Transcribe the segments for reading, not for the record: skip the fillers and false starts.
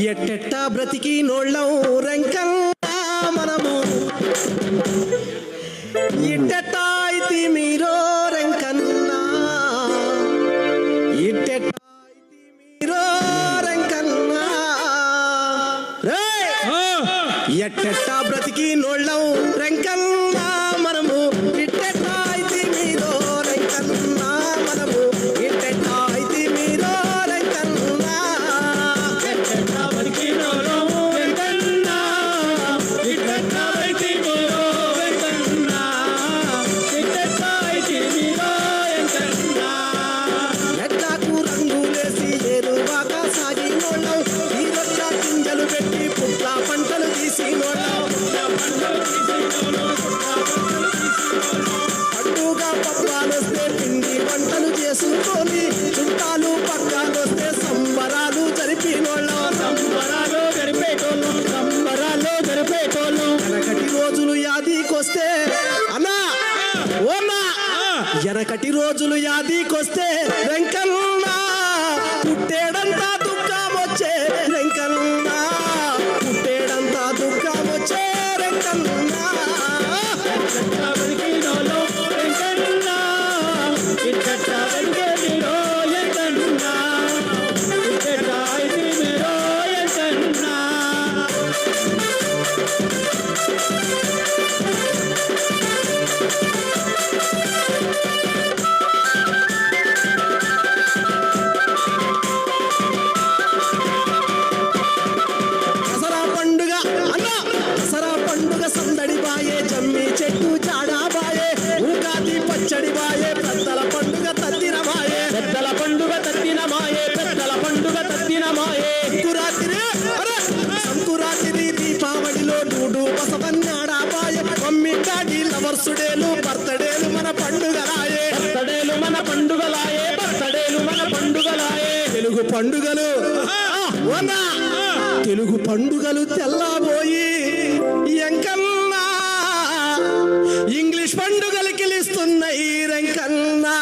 ఎట్టెట్టా బ్రతికి నోళ్ళం రెంకల్లా మనము ఇట్టెట్టా అయితే మీరో రెంకన్నా ఇట్టెట్టా అయితే మీరో రెంకన్నా రే ఎట్టెట్టా బ్రతికి నోళ్ళం రెంకల్లా మనము ఇట్టెట్టా అయితే మీరో రెంకన్నా మనము ఇట్టెట్టా అయితే మీరో రెంకన్నా ఎట్టెట్టా బ్రతికి నోళ్ళం రెంకన్నా ఇట్టెట్టా అయితే మీరో రెంకన్నా ఇట్టెట్టా అయితే మీరో రెంకన్నా ఎట్టాకు రంగులేసి ఏరువాక సాగినోళ్ళం ఈరొక్క గింజలు పెట్టి పుట్ల పంటలు తీసినోళ్ళం పండుగ పబ్బాలొస్తే పిండి వంటలు చేసుకొని చుట్టాలు పక్కాలొస్తే సంబరాలు జరిపినోళ్ళం సంబరాలు జరిపేటోళ్ళు వెనకటి రోజులు యాదికొస్తే అన్నా ఓన్నా వెనకటి రోజులు యాదికొస్తే వెంకన్నా పుట్టేడంతా దుఃఖం వచ్చే వెంకన్నా పుట్టేడంతా దుఃఖం వచ్చే వెంకన్నా దసరా పండుగ అన్నా దసరా పండుగ సందడి బాయే జమ్మి చెట్టు చాడా బాయే ఉగాది పచ్చడి బాయే పెద్దల పండుగ తద్దిన బాయే పెద్దల పండుగ తద్దిన మాయే పెద్దల పండుగ తద్దిన మాయే సంకురాత్రి దీపావళిలో డూడు బసవన్నాడా బాయే మమ్మీ డాడీ లవర్స్ డేలు బర్త్డేలు మన పండుగలాయే బర్త్డేలు మన పండుగలాయే బర్త్డేలు మన పండుగలాయే తెలుగు పండుగలు తెలుగు పండుగలు తెల్లబోయి ఎంకన్నా ఇంగ్లీష్ పండుగలు కిలిస్తున్నాయి రెంకన్నా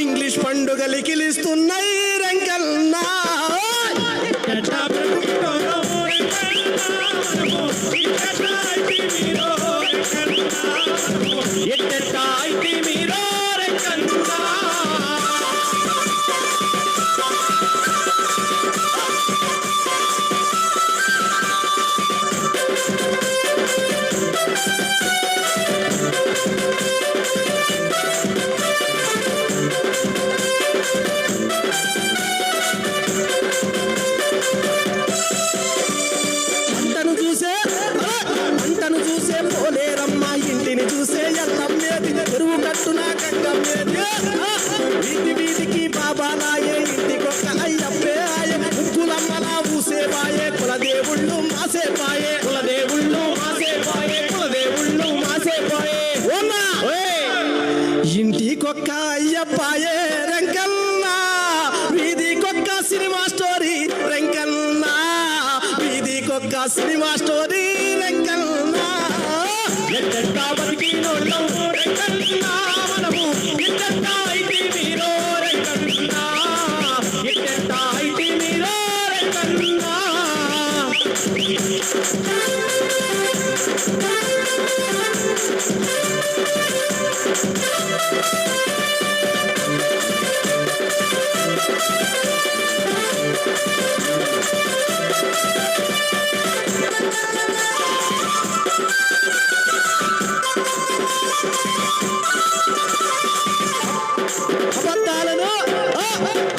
ఇంగ్లీష్ పండుగలు కిలిస్తున్నాయి రెంకన్నా ఎట్టెట్టా అయితే మీరో రెంకన్నా పంటను చూసే పోలేరమ్మ ఇంటిని చూసే ఎల్లమ్మేది చెరువు కట్టున గంగమ్మేది వీధి వీధికి బాబాలాయే ఇంటికొక్క అయ్యప్పే ఆయే ముగ్గులమ్మలా ఊసే బాయే కులదేవుళ్ళు మాసే పాయే కులదేవుళ్ళు మాసే పాయే కులదేవుళ్ళు మాసే పాయే ఇంటికొక్క అయ్యప్పాయే రెంకన్నా వీధికొక్క సినిమా స్టోరీ రెంకన్నా వీధికొక్క సినిమా స్టోరీ రెంకన్నా ఎట్టెట్టా బతికినోళ్ళం రెంకన్నా మనము ఎట్టెట్టా అయితే మీరో రెంకన్నా ఎట్టెట్టా అయితే మీరో రెంకన్నా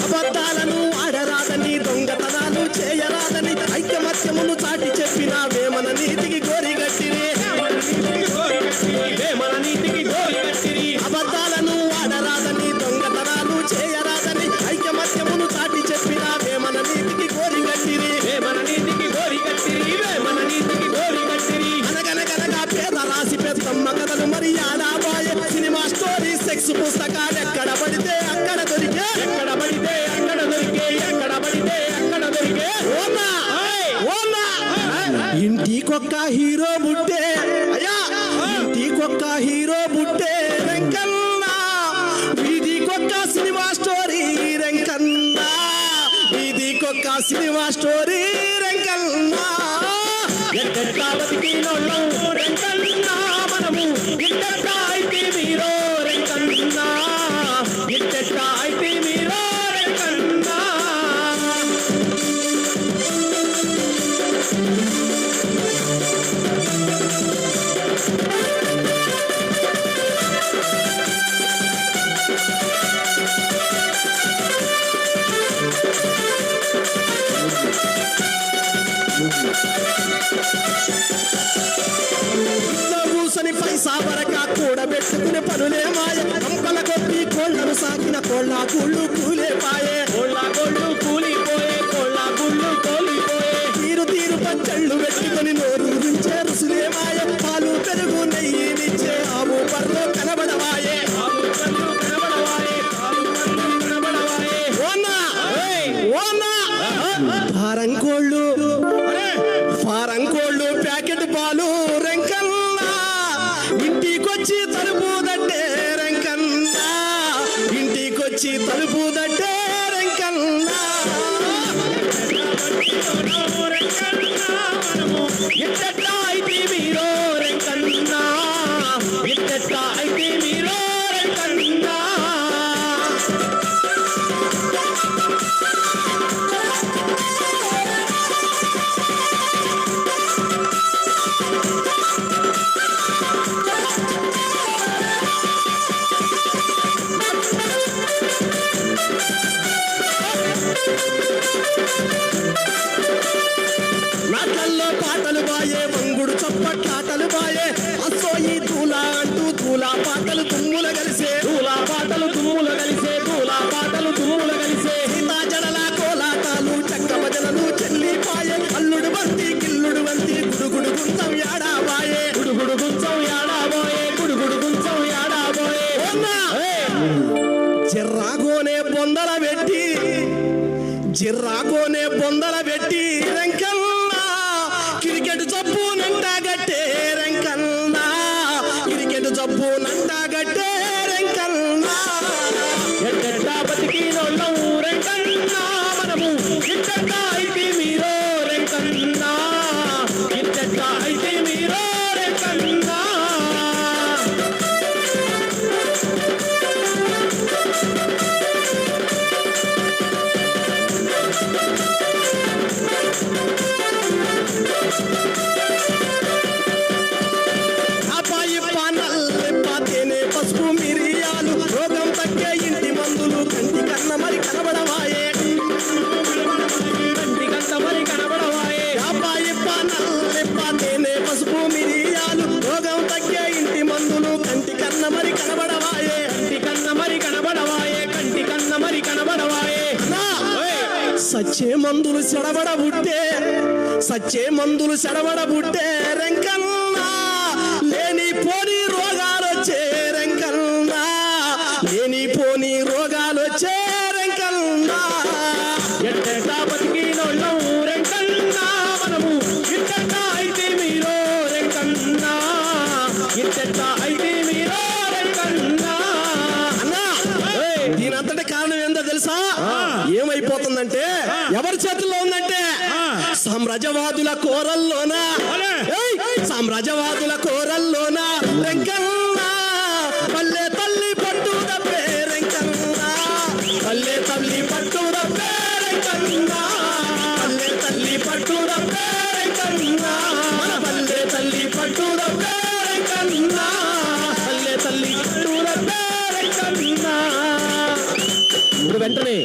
అబద్ధాలను ఆడరాదని దొంగతనాలు చేయరాదని ఐకమత్యమును చాటి చెప్పిన వేమన నీతికి గోరిగట్టిరి వేమన నీతికి గోరిగట్టిరి అబద్ధాలను ఆడరాదని దొంగతనాలు చేయరాదని ఐకమత్యమును చాటి చెప్పిన వేమన నీతికి గోరిగట్టిరి వేమన నీతికి గోరిగట్టిరి వేమన నీతికి గోరిగట్టిరి అనగనగనగా పేద రాసి పెద్దమ్మ కథలు మరి ఆడాబాయే సినిమా స్టోరీ సెక్స్ పుస్తకాలు ఎక్కడ పడితే అక్కడ దొరికే ఎక్కడ పడితే అక్కడ దొరికే ఎక్కడ పడితే అక్కడ దొరికే ఇంటికొక్క హీరో బుట్టే అయ్యా ఇంటికొక్క హీరో బుట్టే రెంకన్నా వీధికొక్క సినిమా స్టోరీ రెంకన్నా వీధికొక్క ఒక సినిమా స్టోరీ రంగన్నా ఎట్టెట్టా బతికినోళ్ళం రంగన్నా మనము ఇట్టెట్టా అయితే మీరో రంగన్నా ఇట్టెట్టా అయితే మీరో రంగన్నా కూసని పైసా వరక కూడబెట్టుకునే పనులే మాయ కంపల కొట్టి కోళ్లను సాకిన కోళ్ళ కూళ్ళు కూలేపాయే కోళ్ళ గోళ్ళు కూలిపోయే కోళ్ళ గుళ్ళు కోలిపోయే తీరు తీరు పచ్చళ్ళు పెట్టుకుని నోరు రుంచే రుసులే మాయ పాలు పెరుగు నెయ్యినిచ్చే ఆవు పర్లో కనబడవాయే ఆలు కళ్ళు కనబడవాయే ఆలు కళ్ళు కనబడవాయే ఓనా ఓనా ఫారం కోళ్ళు ప్యాకెట్ పాలు రెంకన్నా ఇంటికొచ్చి తలుపు దట్టే రెంకన్నా ఇంటికొచ్చి తలుపు దట్టే రెంకన్నా ఇట్టెట్టా అయితే మీరో రంగన్నా ఇట్టెట్టా అయితే మీరో రంగన్నా నాట్లల్లో పాటలు బాయే వంగుడు చప్పట్లాటలు బాయే అసోయి తూలా అంటూ తూలా పాటలు తుమ్ముల కలిసే తూలా పాటలు తుమ్ములు కలిసే తూలా పాటలు తుమ్ములు కలిసే సీతా జడల కోలాటాలు చక్క భజనలు చెల్లిపాయే అల్లుడు బంతి గిల్లుడు బంతి గుడుగుడు గుంతం యాడాబాయే గుడుగుడు గుంచం యాడాబోయే గుడుగుడు గుంచం యాడాబోయే జిర్రాకోనే బొందల పెట్టి రంకన్నా క్రికెట్ జబ్బు నంటాగట్టే రంకన్నా క్రికెట్ జబ్బు నంటాగట్టే రంకన్నా ఎట్టెట్టా బతికినోళ్ళం రంగన్నా మనము ఇట్టెట్టా అయితే మీరో రంగన్నా ఇట్టెట్టా అయితే మీరో రంగన్నా అబ్బాయి పానల్లె పాతేనే పసుపు మిరియాలు రోగం తగ్గే ఇంటి మందులు కంటి కన్న మరి కనబడవాయే కంటి కంట మరి కనబడవాయే అబ్బాయి పానల్లె పాతేనే పసుపు మిరియాలు రోగం తగ్గే ఇంటి మందులు కంటి కన్న మరి కనబడవాయే కంటి కన్న మరి కనబడవాయే కంటి కన్న మరి కనబడవాయే సచ్చే మందులు చెడబడబుట్టే రంకన్నా లేని పోని రోగాలొచ్చే రంకన్నా లేని పోని రోగాలొచ్చే రంకన్నా ఎట్టెట్టా బతికినోళ్ళం రంగన్నా మనము ఇట్టెట్టా అయితే మీరో రంగన్నా ఇట్టెట్టా అయితే మీరో రంగన్నా అన్నా దీనంతటి కారణం ఏందో తెలుసా ఏమైపోతుందంటే ఎవరి చేతుల్లో ఉందంటే సామ్రాజ్యవాదుల కోరల్లోనా సామ్రాజ్యవాదుల కోరల్లోనా రంకన్నా పల్లె తల్లి పట్టు దప్పే రంకన్నా పల్లె తల్లి పట్టు దప్పే రంకన్నా పల్లె తల్లి పట్టు దప్పే రంకన్నా మన పల్లె తల్లి పట్టు దప్పే రంకన్నా పల్లె తల్లి పట్టు దప్పే రంకన్నా ఇప్పుడు వెంటనే